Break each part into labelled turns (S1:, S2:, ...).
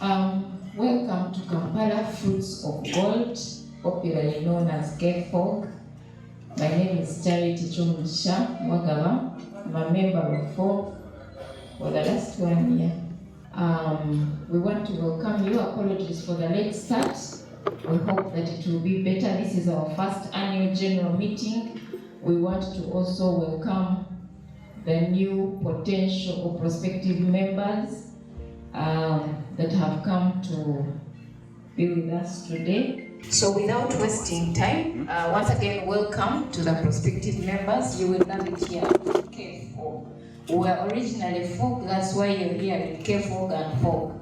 S1: Welcome to Kampala Fruits of Gold, popularly known as Kfog. My name is Charity Chumugisha Mwagaba. I'm a member of Kfog for the last 1 year. We want to welcome you. Apologies for the late start. We hope that it will be better. This is our first annual general meeting. We want to also welcome the new potential or prospective members that have come to be with us today. So without wasting time, once again, welcome to the prospective members. You will have it here at Kfog. We were originally Fog, that's why you're here in Kfog and Fog.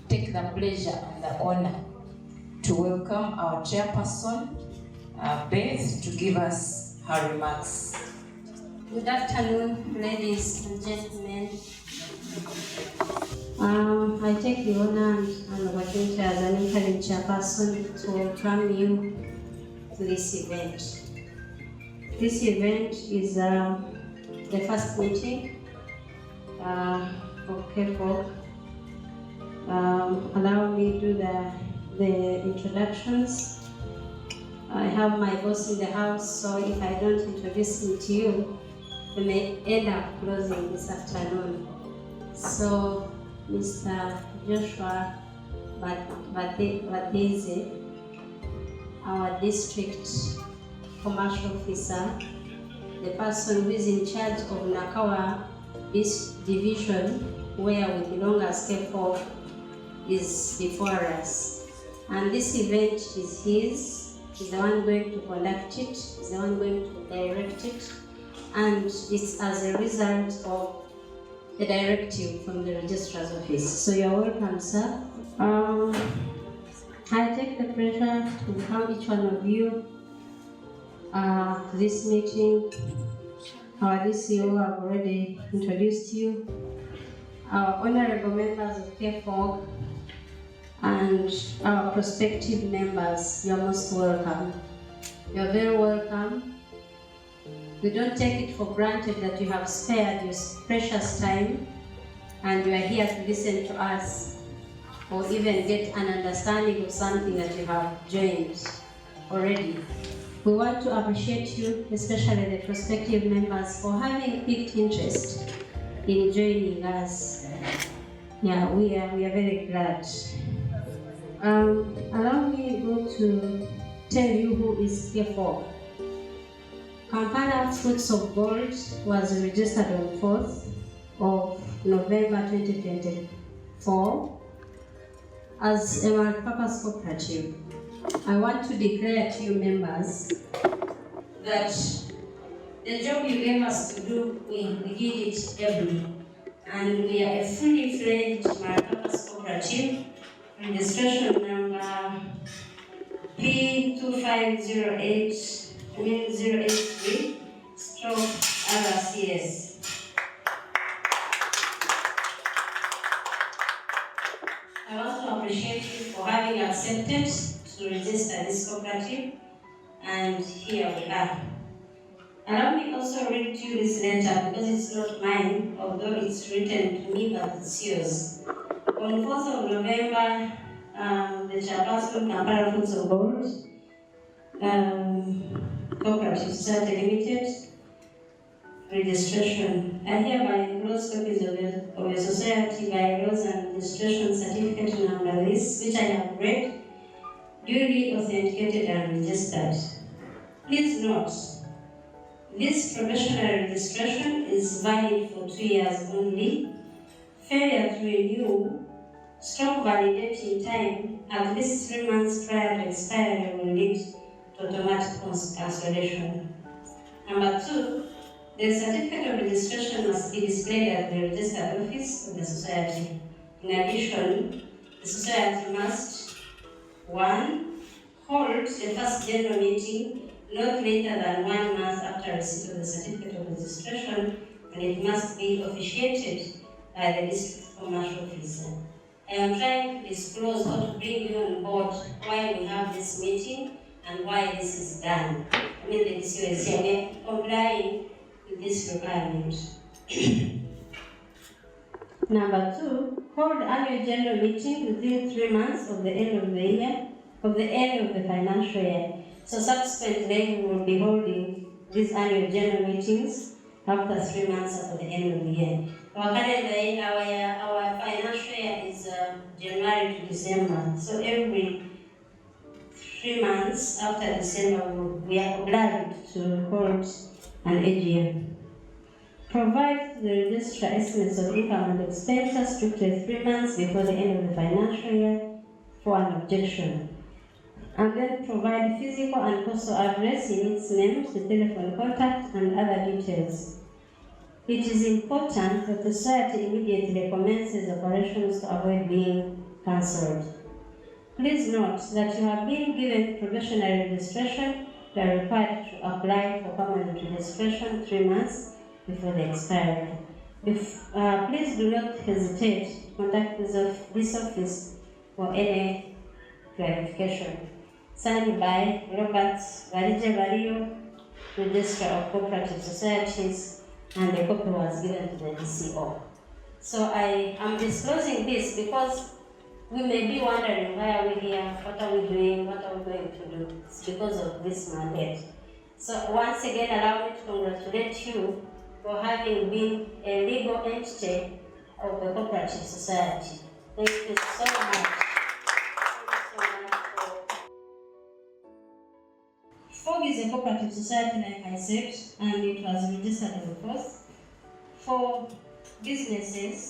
S1: Take the pleasure and the honor to welcome our chairperson, Beth, to give us her remarks.
S2: Good afternoon, ladies and gentlemen. I take the honor and opportunity as an interim chairperson to welcome you to this event. This event is the first meeting of Kfog. Allow me to do the introductions. I have my boss in the house, so if I don't introduce him to you, we may end up closing this afternoon. So, Mr. Joshua Badeze, our district commercial officer, the person who is in charge of Nakawa, this division where we belong as Kfog, is before us. And this event is his. He's the one going to conduct it, he's the one going to direct it, and it's as a result of the directive from the registrar's office. So you're welcome, sir. I take the pleasure to welcome each one of you to this meeting. Our DCO have already introduced you. Our honorable members of Kfog and our prospective members, you're most welcome. You're very welcome. We don't take it for granted that you have spared your precious time and you are here to listen to us or even get an understanding of something that you have joined already. We want to appreciate you, especially the prospective members, for having picked interest in joining us. Yeah, we are very glad. Allow me to tell you who is Kfog. Kampala Fruits of Gold was registered on 4th of November 2024 as a multi-purpose cooperative. I want to declare to you members that the job you gave us to do, we did it ably. And we are a fully fledged multi-purpose cooperative. Registration number P2508 083 /RCS. I want to appreciate you for having accepted to register this cooperative, and here we are. Allow me also to read to you this letter because it's not mine, although it's written to me, but it's yours. On 4th of November, the chairperson, Kampala Fruits of Gold, Cooperative Society Limited, registration. I hereby enclose copies of your society bylaws and registration certificate number this, which I have read, duly authenticated and registered. Please note, this provisional registration is valid for 2 years only. Failure to renew, validate in time, at least 3 months prior to expiry will lead to automatic cancellation. Number 2, the certificate of registration must be displayed at the registered office of the society. In addition, the society must 1. Hold the first general meeting not later than 1 month after receipt of the certificate of registration, and it must be officiated by the district commercial officer. I am trying to disclose or to bring you on board why we have this meeting and why this is done. I mean, the DCO is here complying with this requirement. Number 2, hold annual general meeting within 3 months of the end of the year, of the end of the financial year. So subsequently, we will be holding these annual general meetings after 3 months after the end of the year. Our calendar, our financial year is January to December. So every 3 months after December, we are obliged to hold an AGM. Provide the registrar estimates of income and expenditure strictly 3 months before the end of the financial year for an objection. And then provide physical and postal address in its name, the telephone contact, and other details. It is important that the society immediately commences operations to avoid being cancelled. Please note that you have been given probationary registration. You are required to apply for permanent registration 3 months before the expiry. Please do not hesitate to contact this office for any clarification. Signed by Robert Varije Vario, Registrar of Cooperative Societies, and the copy was given to the DCO. So I am disclosing this because we may be wondering, why are we here, what are we doing, what are we going to do? It's because of this mandate. So once again, allow me to congratulate you for having been a legal entity of the Cooperative Society. Thank you so much. Kfog is a cooperative society, like I said, and it was registered as a force. For businesses,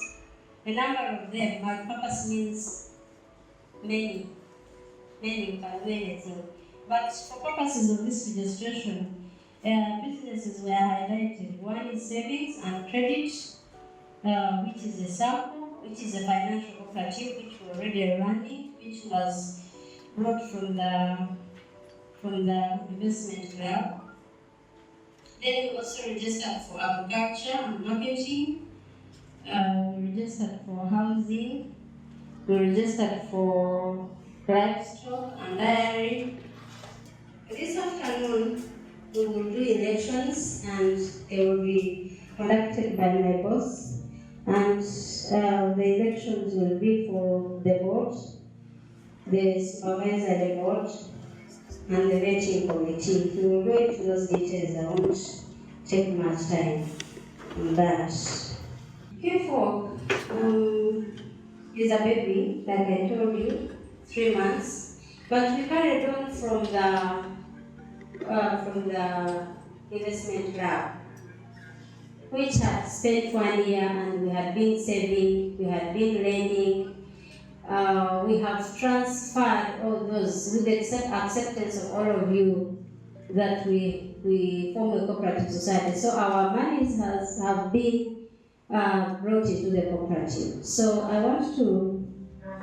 S2: a number of them, multi-purpose means many can do anything. But for purposes of this registration, businesses were highlighted. One is savings and credit, which is a sample, which is a financial cooperative which we're already running, which was brought from the investment club. Then we also registered for agriculture and marketing. We registered for housing. We registered for livestock and dairy. This afternoon, we will do elections, and they will be conducted by my boss. And the elections will be for the board, the supervisory board, and the vetting committee. We will go into those details. I won't take much time on that. Kfog is a baby, like I told you, 3 months. But we carried on from the investment club, which had spent 1 year, and we had been saving, we had been lending. We have transferred all those with the acceptance of all of you that we form a cooperative society. So our monies have been brought into the cooperative. So I want to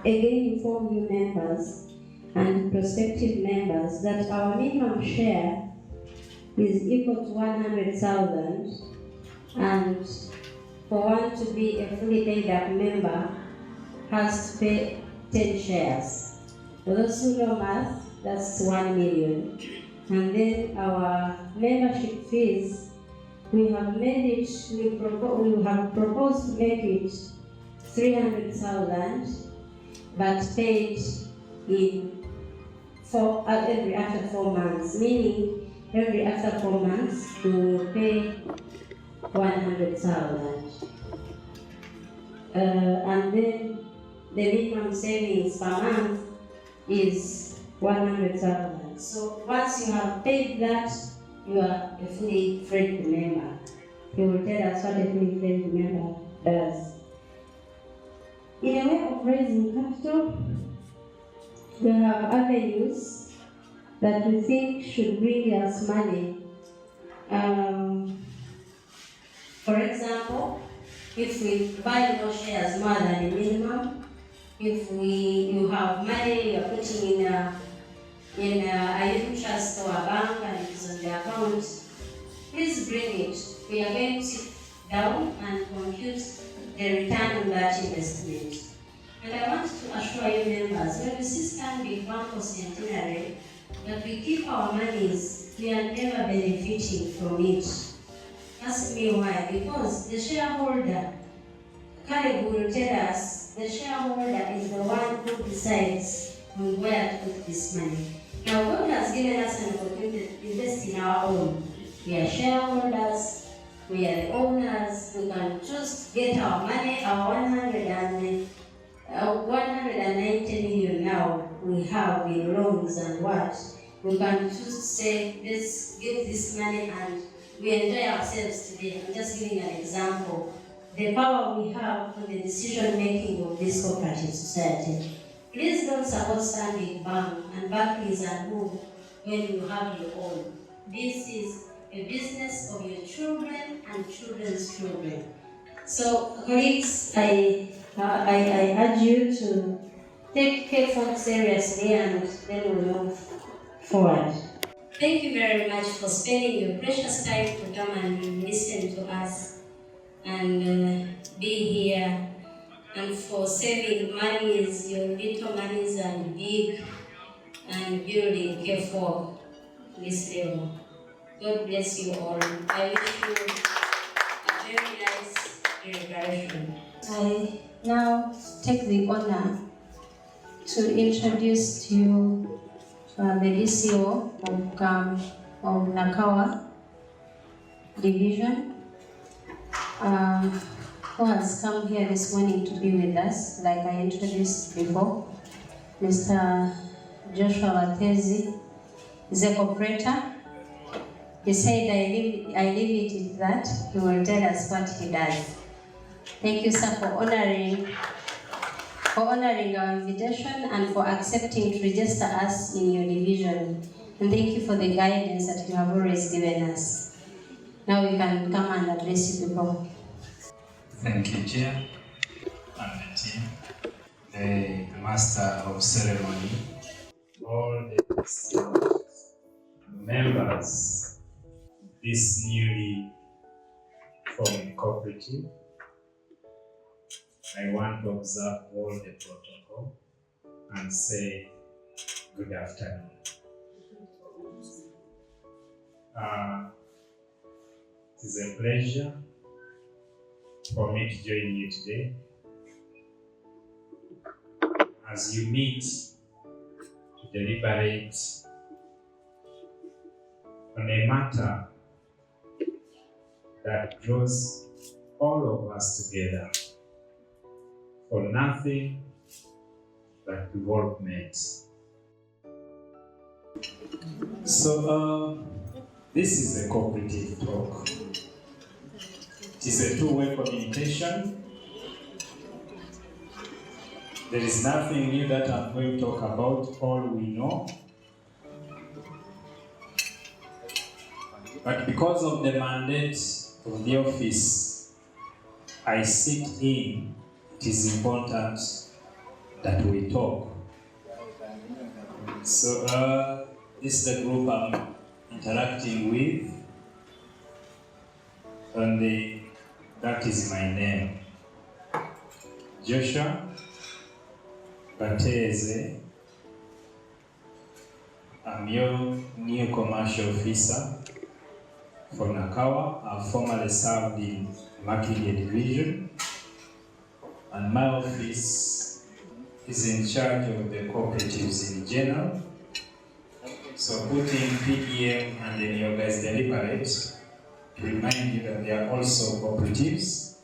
S2: again inform you members and prospective members that our minimum share is equal to 100,000, and for one to be a fully paid up member has to pay 10 shares. For those who know math, that's 1 million. And then our membership fees, we have proposed to make it 300,000, but paid after 4 months, meaning every after 4 months we will pay 100,000. And then the minimum savings per month is 100,000. So once you have paid that, you are a fully fledged member. He will tell us what a fully fledged member does. In a way of raising capital, we have avenues that we think should bring us money. For example, if we buy more shares more than the minimum, if you have money you're putting in a unit trust or a bank and it's on the account, please bring it. We are going to sit down and compute the return on that investment. And I want to assure you members, when we sit standing 1% in that we keep our monies, we are never benefiting from it. Ask me why. Because the shareholder Kfog will tell us the shareholder is the one who decides on where to put this money. Now, God has given us an opportunity to invest in our own. We are shareholders, we are the owners, we can choose to get our money, our 190 million now we have in loans and what. We can choose to say, let's give this money and we enjoy ourselves today. I'm just giving an example. The power we have for the decision making of this cooperative society. Please don't support standing bank and bank is a move when you have your own. This is a business of your children and children's children. So, colleagues, I urge you to take Kfog seriously and then we'll move forward. Thank you very much for spending your precious time to come and listen to us and be here, and for saving monies, your little monies and big, and building Kfog this level. God bless you all. I wish you a very nice celebration. I now take the honor to introduce to you the DCO of Nakawa Division, who has come here this morning to be with us, like I introduced before. Mr. Joshua Watezi is a operator. He said, I leave it at that. He will tell us what he does. Thank you, sir, for honoring our invitation and for accepting to register us in your division. And thank you for the guidance that you have always given us. Now we can come and address you people.
S3: Thank you, Chair, and the team, the Master of Ceremony, all the members of this newly formed cooperative. I want to observe all the protocol and say good afternoon. It is a pleasure for me to join you today as you meet to deliberate on a matter that draws all of us together for nothing but development. So this is a cooperative talk. It is a two-way communication. There is nothing new that I'm going to talk about, all we know. But because of the mandate of the office I sit in, it is important that we talk. So this is the group I'm interacting with, and that is my name. Joshua Watezi. I'm your new commercial officer for Nakawa. I've formerly served in Makindye Division, and my office is in charge of the cooperatives in general. So putting PDM and then your guys deliberate to remind you that there are also cooperatives.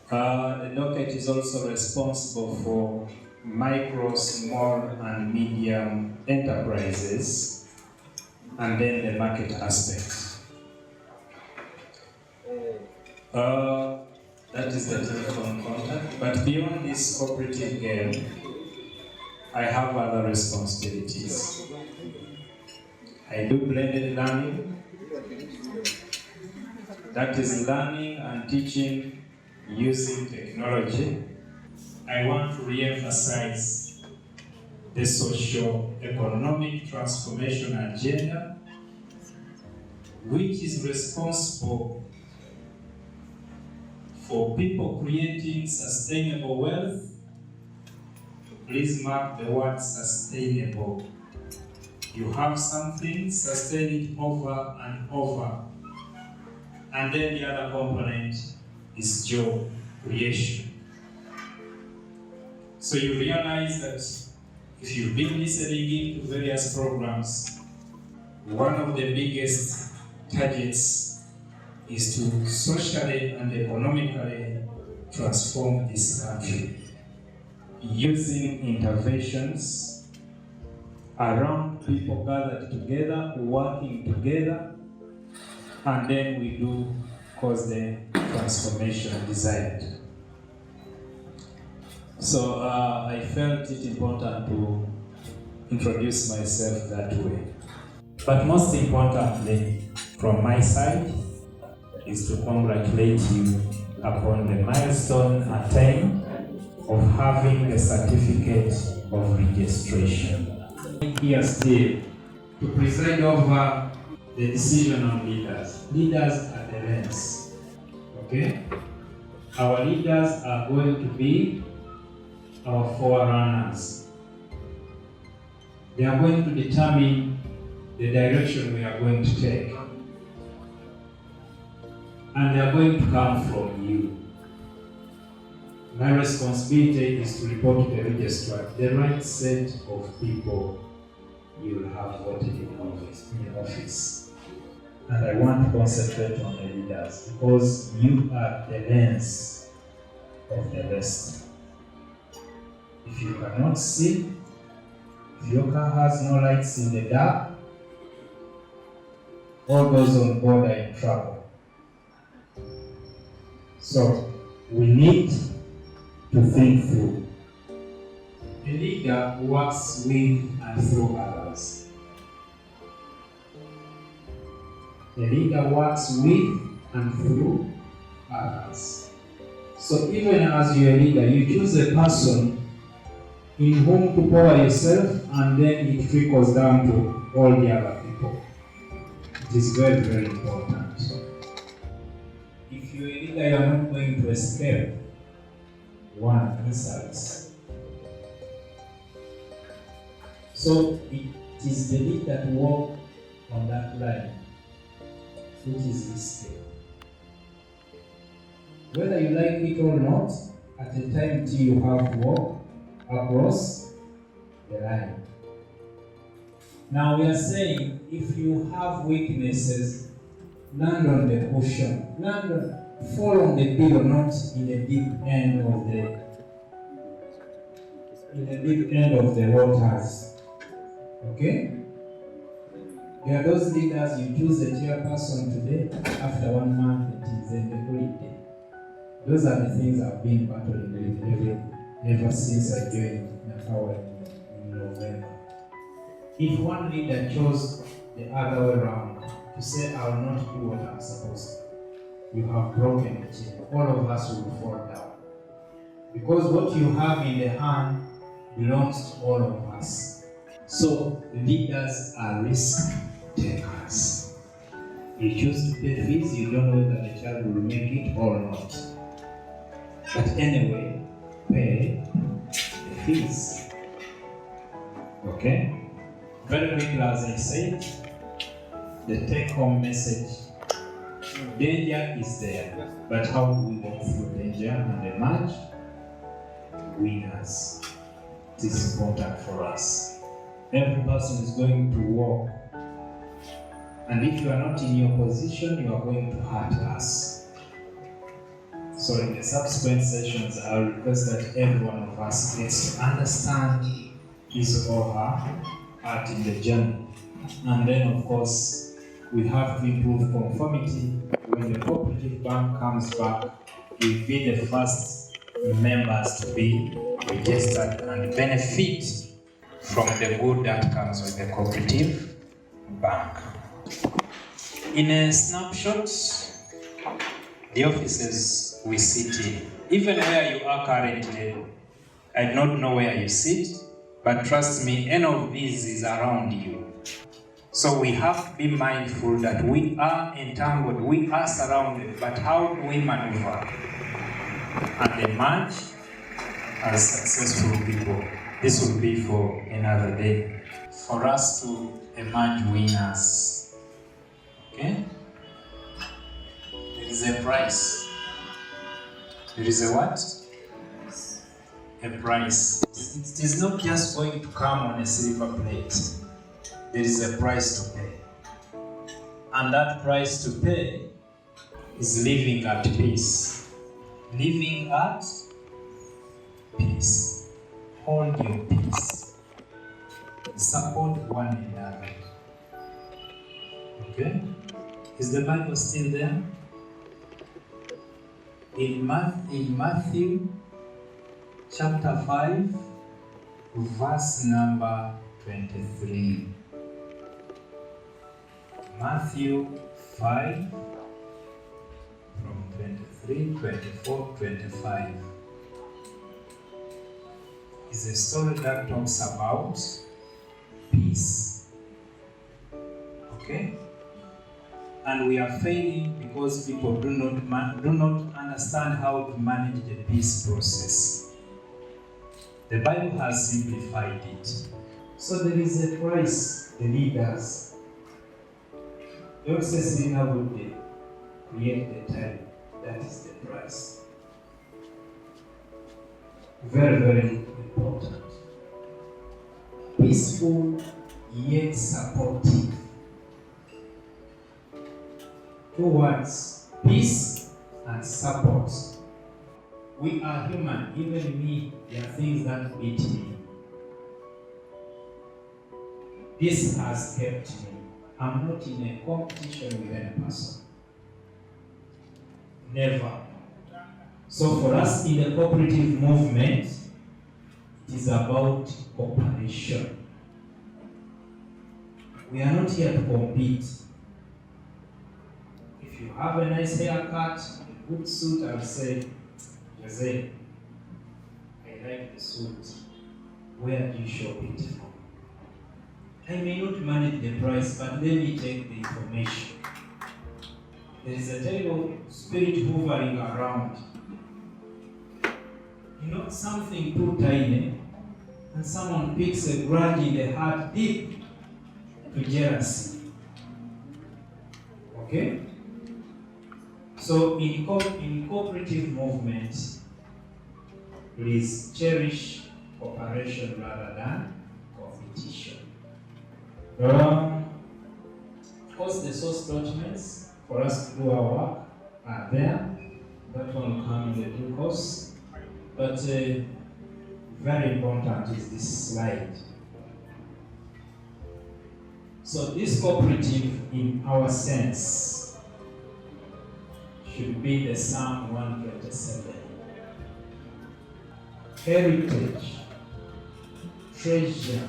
S3: The docket is also responsible for micro, small, and medium enterprises, and then the market aspect. That is the telephone contact. But beyond this cooperative game, I have other responsibilities. I do blended learning. That is learning and teaching using technology. I want to re-emphasize the socio-economic transformation agenda, which is responsible for people creating sustainable wealth. Please mark the word sustainable. You have something, sustain it over and over. And then the other component is job. creation. So you realize that if you've been listening into various programs, one of the biggest targets is to socially and economically transform this country using interventions around people gathered together, working together, and then we do cause the transformation desired. So I felt it important to introduce myself that way. But most importantly, from my side, is to congratulate you upon the milestone attained of having the certificate of registration. Here still, to preside over the decision on leaders. Leaders are the lens, okay? Our leaders are going to be our forerunners. They are going to determine the direction we are going to take. And they are going to come from you. My responsibility is to report to the registrar the right set of people you will have voted in office. And I want to concentrate on the leaders because you are the lens of the rest. If you cannot see, if your car has no lights in the dark, all those on board are in trouble. So we need to think through. A leader works with and through others. A leader works with and through others. So even as you're a leader, you choose a person in whom to pour yourself, and then it trickles down to all the other people. It is very, very important. If you're a leader, you're not going to escape one insults. So it is the leader that walk on that line, which is risky. Whether you like it or not, at the time till you have to walk across the line. Now we are saying, if you have weaknesses, land on the cushion, fall on the pillow, not in the deep end of the waters. Okay? There are those leaders, you choose a chairperson today, after 1 month it is a holiday. Those are the things I've been battling with ever since I joined Nakawa in November. If one leader chose the other way around, to say I will not do what I'm supposed to, you have broken the chain. All of us will fall down. Because what you have in the hand belongs to all of us. So leaders are risk takers. You choose to pay fees, you don't know whether the child will make it or not. But anyway, pay the fees. Okay? Very quickly, as I said, the take-home message: danger is there, but how do we walk through danger and emerge winners? It is important for us. Every person is going to walk, and if you are not in your position, you are going to hurt us. So in the subsequent sessions, I will request that every one of us gets to understand his or her part in the journey. And then, of course, we have to improve conformity. When the cooperative bank comes back, we'll be the first members to be registered and benefit from the good that comes with the cooperative bank. In a snapshot, the offices we sit in, even where you are currently, I do not know where you sit, but trust me, any of these is around you. So we have to be mindful that we are entangled, we are surrounded, but how do we maneuver and emerge as successful people? This will be for another day. For us to emerge winners, okay? There is a price. There is a what? A price. It is not just going to come on a silver plate. There is a price to pay. And that price to pay is living at peace. Living at peace. Hold your peace. Support one another. Okay? Is the Bible still there? In Matthew chapter 5, verse number 23. Matthew 5, from 23, 24, 25. Is a story that talks about peace. Okay? And we are failing because people do not understand how to manage the peace process. The Bible has simplified it. So there is a price the leaders. Don't say Selina would create the time. That is the price. Very, very important. Peaceful yet supportive. Two words, peace and support. We are human, even me, there are things that beat me. This has kept me. I'm not in a competition with any person. Never. So for us in the cooperative movement, it is about cooperation. We are not here to compete. If you have a nice haircut, a good suit, I'll say, Jose, I like the suit. Where do you shop it from? I may not manage the price, but let me take the information. There is a terrible spirit hovering around. You know, something too tiny, and someone picks a grudge in the heart deep to jealousy. Okay? So in cooperative movement, please cherish cooperation rather than competition. Of course, the source documents for us to do our work are there. That one will come in the due course. But very important is this slide. So this cooperative, in our sense, should be the Psalm 127. Heritage, treasure,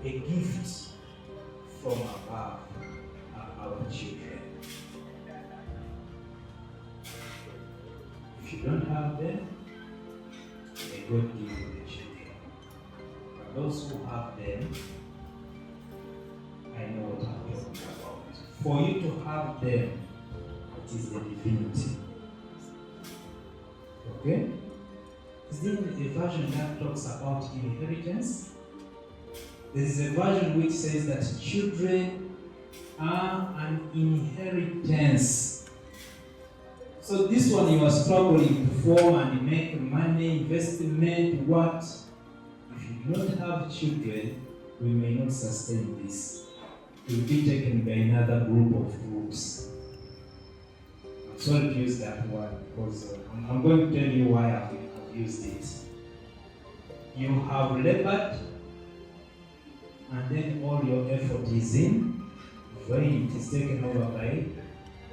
S3: a gift from above are our children. If you don't have them, may God give you the children. But those who have them, I know what I'm talking about. For you to have them, it is the divinity. Okay? Is there a version that talks about inheritance? There is a version which says that children are an inheritance. So this one you are struggling to form and make money, investment, what? If you do not have children, we may not sustain this. It will be taken by another group of groups. I'm sorry to use that word because I'm going to tell you why I've used it. You have labored, and then all your effort is in vain. It is taken over by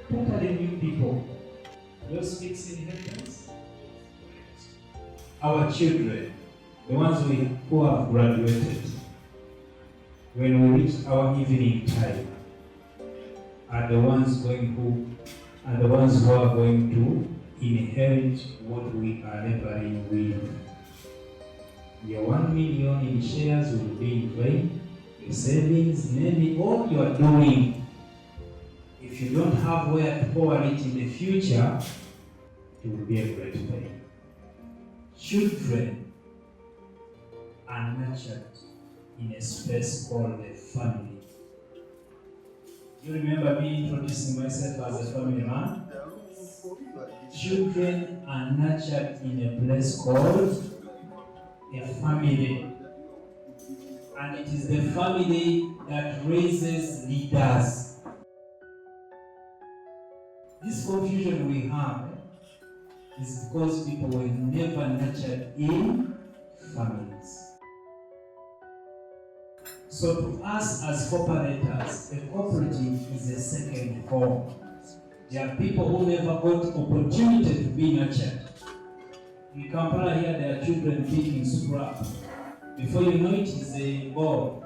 S3: totally new people. Those speaks inheritance. Our children, the ones who have graduated, when we reach our evening time, are the ones who are going to inherit what we are laboring with. Your 1 million in shares will be in vain. Your savings, maybe all you are doing, if you don't have where to pour it in the future, it will be a great pain. Children are nurtured in a space called the family. You remember me introducing myself as a family man? children are nurtured in a place called a family. And it is the family that raises leaders. This confusion we have is because people were never nurtured in families. So to us as cooperators, a cooperative is a second home. There are people who never got opportunity to be nurtured. In Kampala here, there are children picking scrap. Before you know it, he's a boy.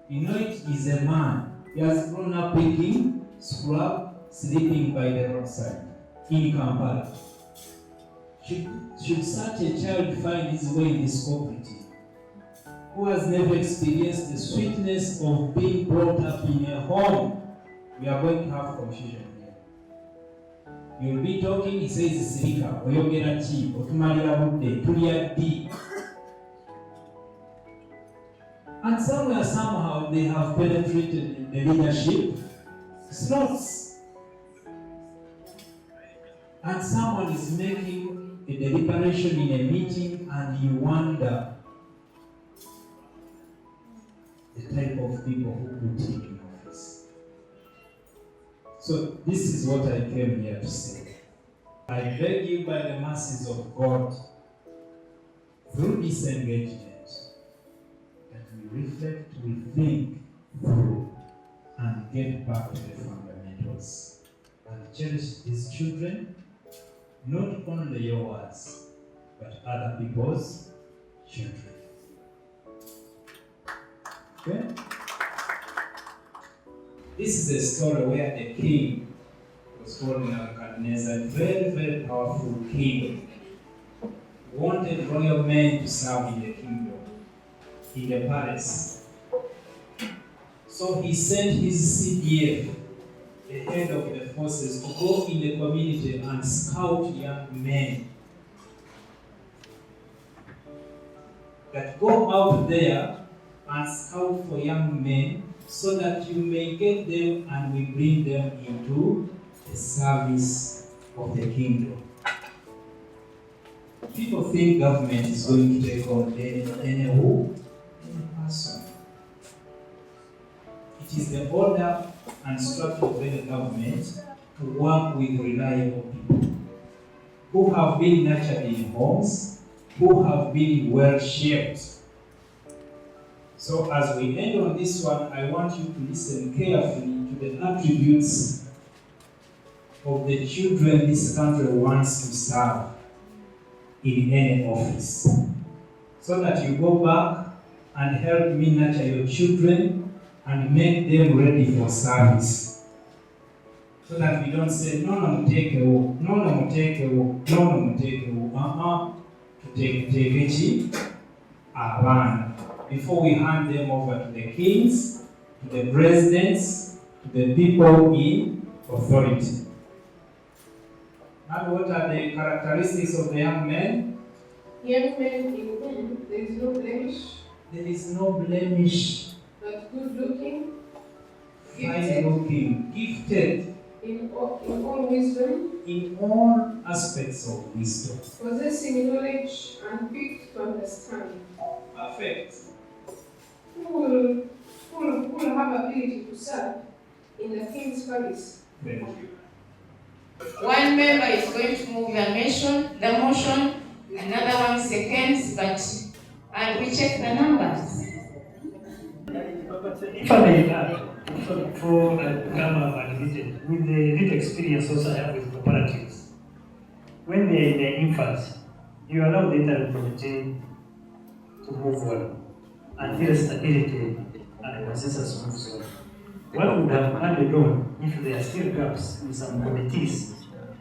S3: You know it, he's a man. He has grown up picking scrap, sleeping by the roadside in Kampala. Should such a child find his way in this cooperative, who has never experienced the sweetness of being brought up in a home, we are going to have confusion here. You'll be talking, he says, Sirika, oyogera chi, otumalira budde, tulya ddi. And somewhere, somehow, they have penetrated in the leadership slots. And someone is making a deliberation in a meeting, and you wonder the type of people who put him in office. So this is what I came here to say. I beg you by the mercies of God, through this engagement, that we reflect, we think through, and get back to the fundamentals. And cherish these children, not only yours, but other people's children. Okay? This is a story where the king was called Nebuchadnezzar, a very, very powerful king, wanted royal men to serve in the kingdom, in the palace. So he sent his CDF, the head of the forces, to go in the community and scout young men. That go out there and scout for young men so that you may get them and we bring them into the service of the kingdom. People think government is going to take on any person. It is the order and structure of the government to work with reliable people who have been nurtured in homes, who have been well shaped. So as we end on this one, I want you to listen carefully to the attributes of the children this country wants to serve in any office. So that you go back and help me nurture your children and make them ready for service. So that we don't say, no, take a walk, no, take a walk, no, take a walk, to take a run. Before we hand them over to the kings, to the presidents, to the people in authority. And what are the characteristics of the young men?
S4: Young men in whom there is no blemish.
S3: There is no blemish.
S4: But good looking.
S3: Fine looking. Gifted.
S4: In all wisdom.
S3: In all aspects of wisdom.
S4: Possessing knowledge and quick to understand.
S3: Perfect.
S4: Who will have ability to serve in the king's palace.
S3: Thank you.
S1: One member is going to move the motion, another one seconds, and we check the numbers.
S5: If I may add, before I become admitted, with the little experience also I have with cooperatives, when they are in their infancy, you allow the interim committee to move well, until stability and consensus moves well. What would have added on if there are still gaps in some committees,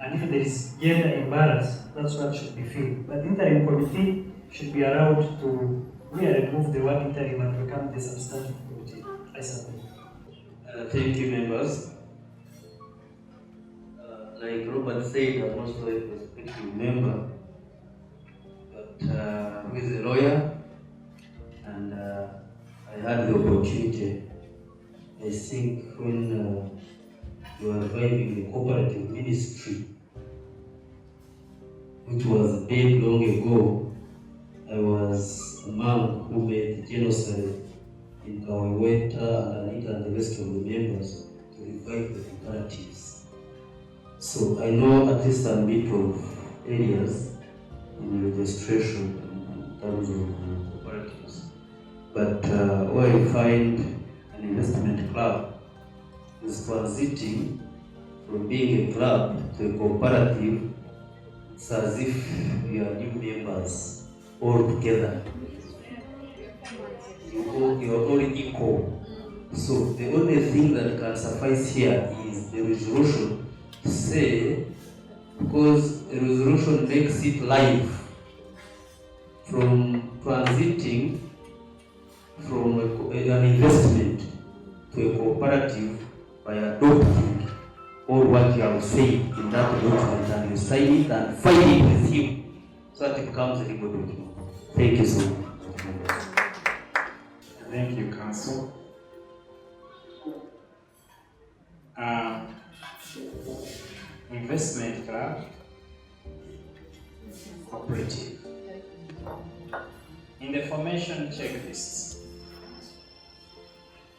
S5: and if there is gender imbalance, that's what should be filled. But the interim committee should be allowed to remove the word interim and become the substantive committee. I support.
S6: Thank you, members. Like Robert said, I'm also a prospective member, but who is a lawyer, and I had the opportunity. I think when you are reviving the cooperative ministry, which was dead long ago. I was a man who made genocide in Kaweweta and Anita and the rest of the members to revive the cooperatives. So I know at least a bit of areas in registration in terms of cooperatives. But where you find an investment club is transiting from being a club to a cooperative. It's as if we are new members all together. You are all equal. So the only thing that can suffice here is the resolution to say, because the resolution makes it live, from transiting from an investment to a cooperative by adopting all what you have said in that document, and you sign it and file it with him so that it becomes a legal document. Thank you so much.
S3: Thank you, Council. Investment club, cooperative. In the formation checklists,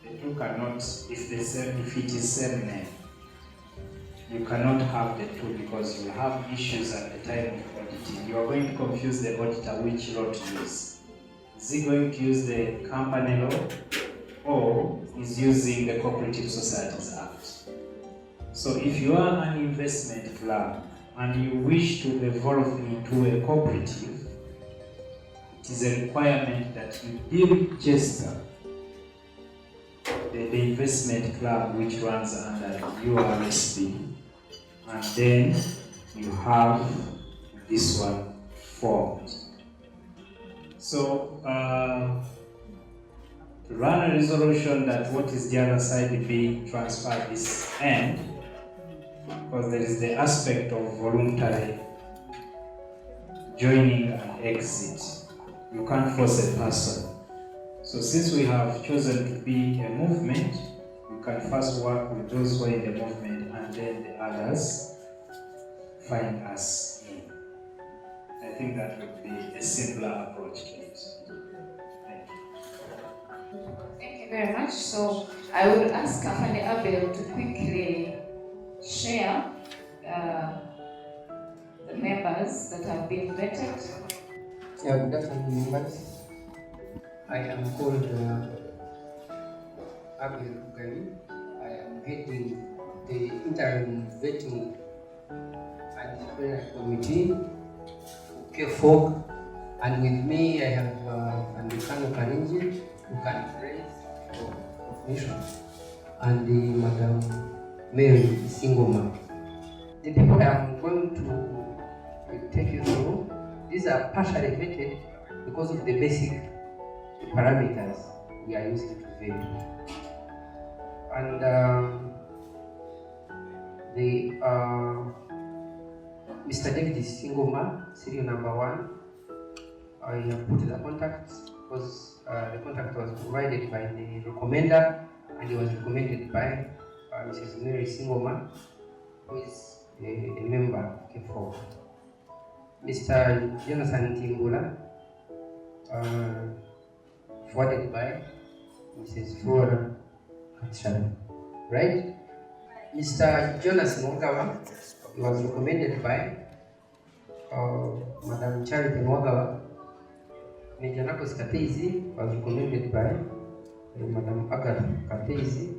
S3: the two cannot, if it is same name, you cannot have the two because you will have issues at the time of auditing. You are going to confuse the auditor which law to use. Is he going to use the company law or is using the Cooperative Societies Act? So if you are an investment club and you wish to evolve into a cooperative, it is a requirement that you deregister the investment club which runs under URSB, and then you have this one formed. So to run a resolution that what is the other side being transferred is end, because there is the aspect of voluntary joining and exit. You can't force a person. So since we have chosen to be a movement, we can first work with those who are in the movement and then the others find us in. I think that would be a simpler approach to it. Thank you.
S1: Thank you very much. So I will ask Afande Abel to quickly share the members that have been vetted.
S7: Yeah, good afternoon, members. I am called Abel Ugari. I am heading the interim vetting and disciplinary committee, Kfog, and with me I have Andikano Karinji, who can praise for mission, and Madam Mary Singoma. The people I am going to take you through, these are partially vetted because of the basic parameters we are using to vet. And Mr. David Singoma, serial number 1. I have put the contact because the contact was provided by the recommender and he was recommended by Mrs. Mary Singoma, who is a member of Kfog. Mr. Jonathan Timbula, forwarded by Mrs. Flora Katshan, right? Mr. Jonas Mwagawa, he was recommended by Madam Charity Mwagawa. Major Nakos Katezi was recommended by Madam Agatha Katezi.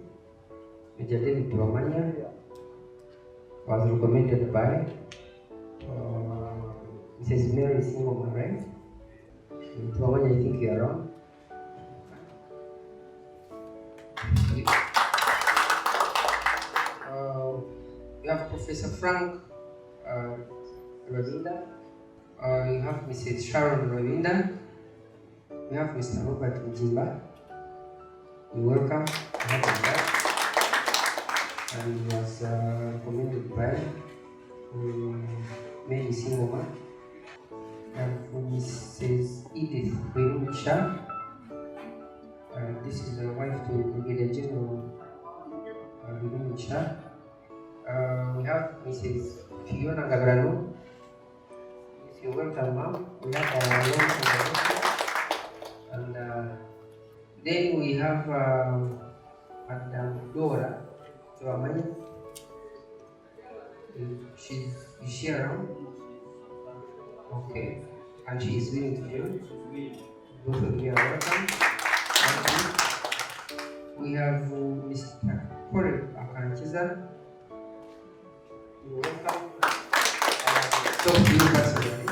S7: Major David Wamanya was recommended by Mrs. Mary Singoma, right? Wamanya, I think you are wrong. You have Professor Frank Ravinda. You have Mrs. Sharon Ravinda. You have Mr. Robert Mjimba. You're welcome. And he was recommended by Mary Singoma. And for Mrs. Edith Berucha. This is the wife to Brigadier General Berucha. We have Mrs. Fiona Gagrano. You're welcome, ma'am. We have our long and then we have Madam Dora Tuamani. Is she around? Okay. And she is willing to join. Both of you are welcome. Thank you. We have Mr. Paul Akanchiza. You're welcome. Talk to you personally.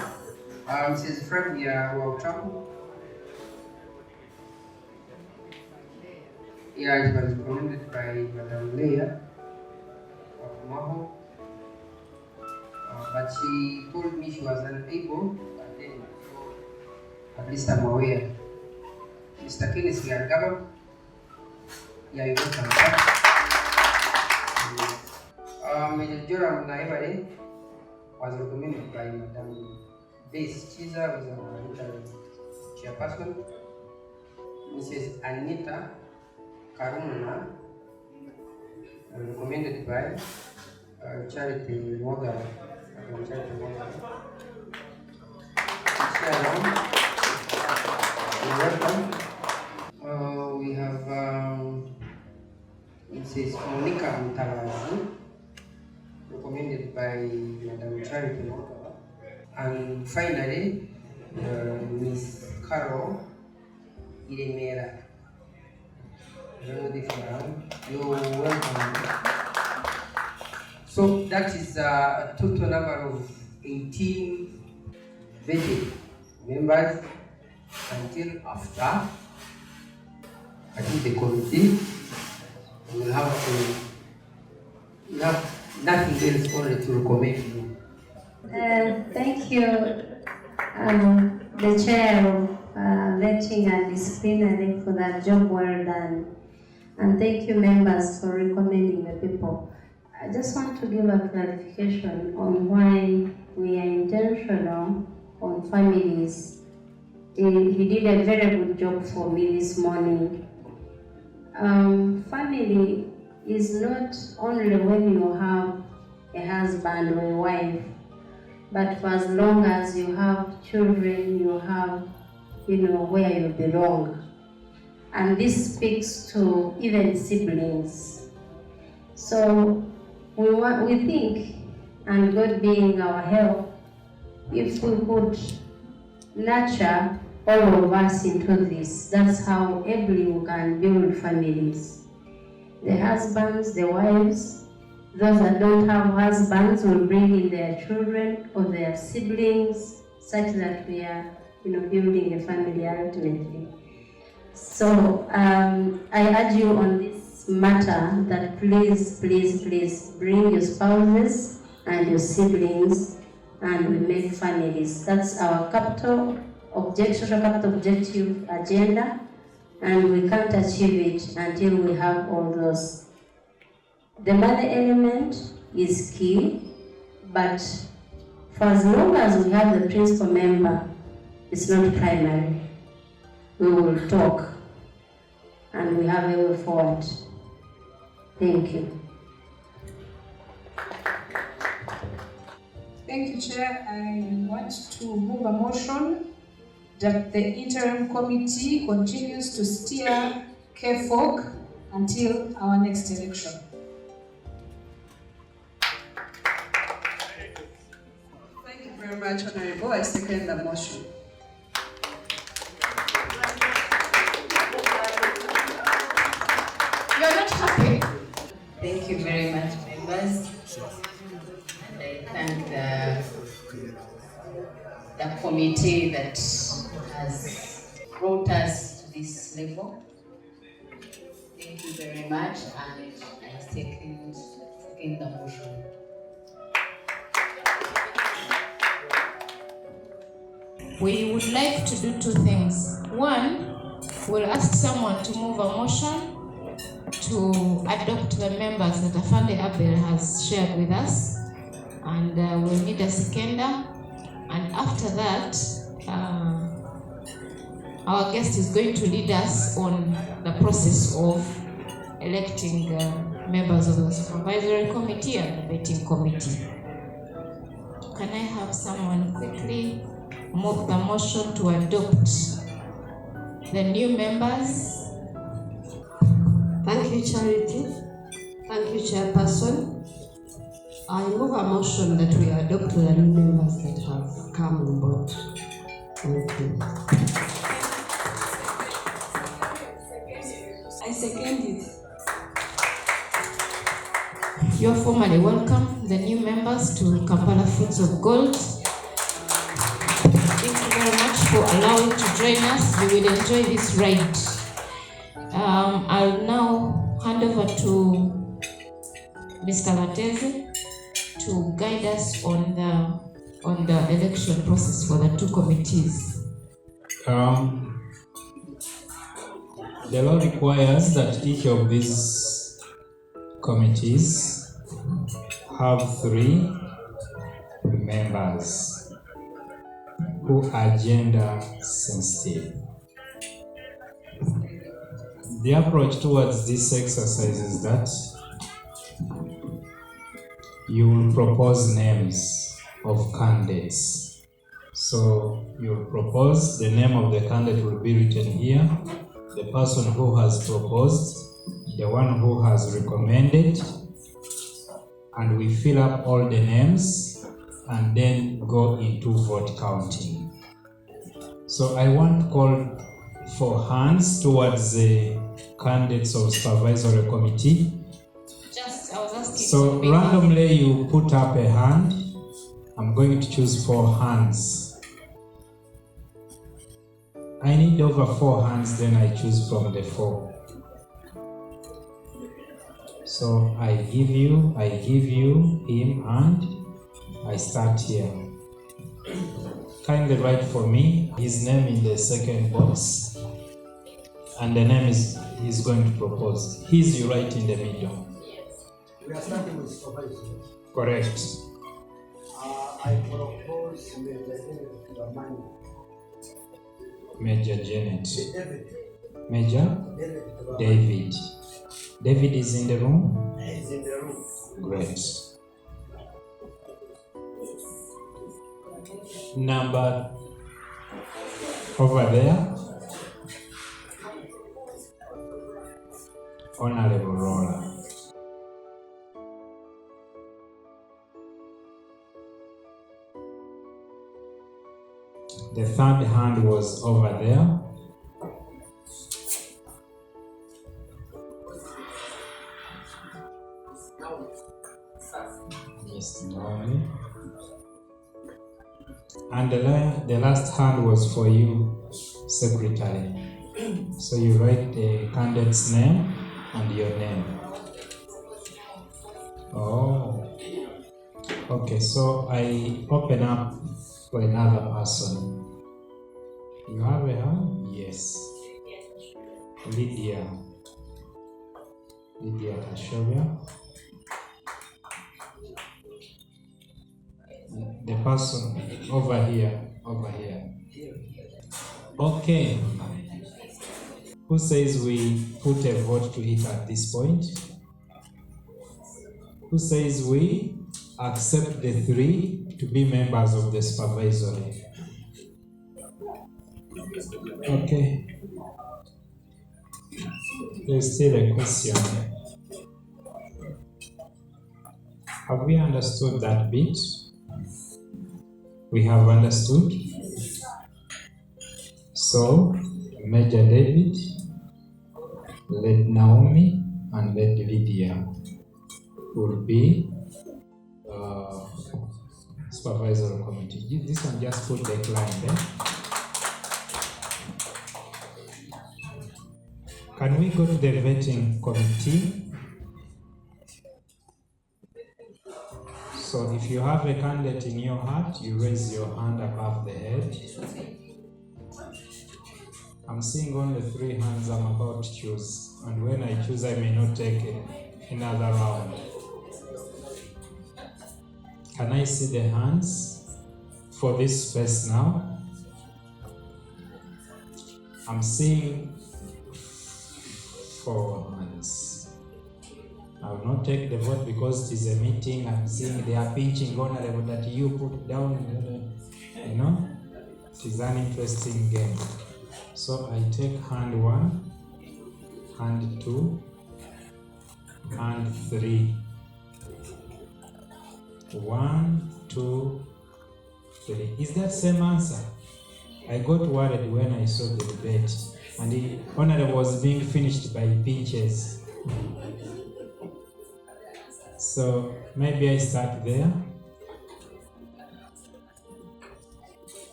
S7: Mrs. Fred, welcome. Yeah, it was recommended by Madam Leah of Maho. But she told me she was unable to attend, so at least I'm aware. Mr. Kenneth Gagaba, yeah, you welcome back. Major Joram Naibare was recommended by Madam Base Chiza, who is our interim chairperson. Mrs. Anita Karuna, recommended by Charity Moga. Charity Moga. Welcome. We have Mrs. Monica Mutavazi, recommended by Madam Charity Moga. And finally, Miss Carol Iremera. You're welcome. So that is a total number of 18 vetted members until after I think the committee will have nothing else only to recommend you.
S2: Thank you, the chair of vetting and disciplinary for that job well done. And thank you members for recommending the people. I just want to give a clarification on why we are intentional on families. He did a very good job for me this morning. Family is not only when you have a husband or a wife, but for as long as you have children, you have, where you belong. And this speaks to even siblings. So we think, and God being our help, if we could nurture all of us into this, that's how every we can build families. The husbands, the wives, those that don't have husbands will bring in their children or their siblings, such that we are, building a family ultimately. So I urge you on this matter that please bring your spouses and your siblings, and we make families. That's our capital objective agenda, and we can't achieve it until we have all those. The money element is key, but for as long as we have the principal member, it's not primary. We will talk, and we have a way forward. Thank you.
S4: Thank you, Chair. I want to move a motion that the interim committee continues to steer Kfog until our next election.
S8: Thank you very much, Honorable. I second the motion.
S4: You're not happy?
S1: Thank you very much, members. And I thank the committee that has brought us to this level. Thank you very much, and I second the motion.
S9: We would like to do two things. One, we'll ask someone to move a motion to adopt the members that Afande Abel has shared with us, and we'll need a seconder. And after that, our guest is going to lead us on the process of electing members of the supervisory committee and the vetting committee. Can I have someone quickly move the motion to adopt the new members?
S10: Thank you, Charity. Thank you, Chairperson. I move a motion that we adopt the new members that have come on board. Thank you.
S8: I second it.
S9: You're formally welcome, the new members, to Kampala Fruits of Gold. Thank you very much for allowing to join us. You will enjoy this ride. I'll now hand over to Mr. Lateze to guide us on the election process for the two committees.
S3: The law requires that each of these committees have 3 members who are gender sensitive. The approach towards this exercise is that you will propose names of candidates. So you will propose, the name of the candidate will be written here, the person who has proposed, the one who has recommended, and we fill up all the names and then go into vote counting. So I want to call for hands towards the candidates of supervisory committee.
S9: I was asking.
S3: So randomly you put up a hand. I'm going to choose 4 hands. I need over 4 hands, then I choose from the 4. So I give you him, and I start here. Kindly write for me his name in the second box, and the name he's going to propose. His you write in the middle.
S11: We are starting with supervisor.
S3: Correct.
S11: I propose
S3: Major Janet.
S11: David.
S3: Major David. David is in the room?
S11: He's in the room.
S3: Great. Number over there. Honorable Roller. The third hand was over there. Yes, Naomi. And the last hand was for you, Secretary. So you write the candidate's name and your name. Oh. Okay, so I open up for another person. You have a hand? Yes. Lydia Kashovia. The person over here. Okay. Who says we put a vote to it at this point? Who says we accept the 3 to be members of the supervisory? Okay. There's still a question. Have we understood that bit? We have understood. So, Major David, let Naomi, and let Lydia will be supervisory committee. This one just put the client there. Can we go to the vetting committee? So if you have a candidate in your heart, you raise your hand above the head. I'm seeing only 3 hands I'm about to choose. And when I choose, I may not take another round. Can I see the hands for this space now? I'm seeing 4 hands. I will not take the vote because it is a meeting. I'm seeing they are pinching honorable that you put down. You know, it is an interesting game. So I take hand 1, hand 2, hand 3. 1, 2, 3. Is that same answer? I got worried when I saw the debate, and the honorable was being finished by pinches. So maybe I start there.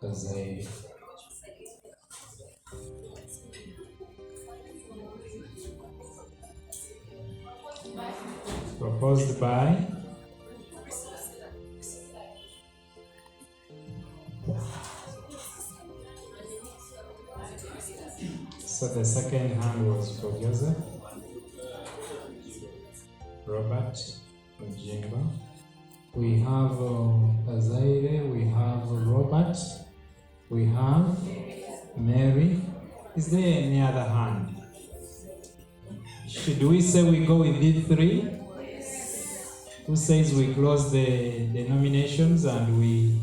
S3: Kazai. Proposed by so the second hand was for Joseph, Robert, Mujimba. We have Azaire, we have Robert, we have Mary. Is there any other hand? Should we say we go with these 3? Who says we close the nominations and we...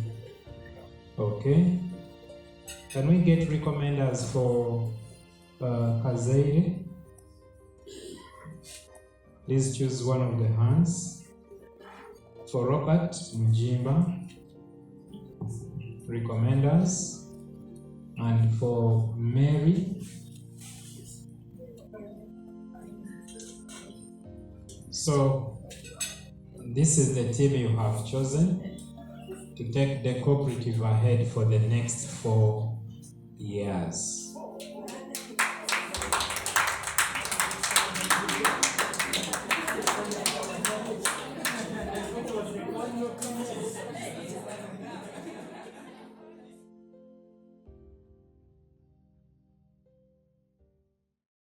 S3: Okay. Can we get recommenders for Kazaire? Please choose one of the hands. For Robert Mujimba, recommenders. And for Mary, so this is the team you have chosen to take the cooperative ahead for the next 4 years.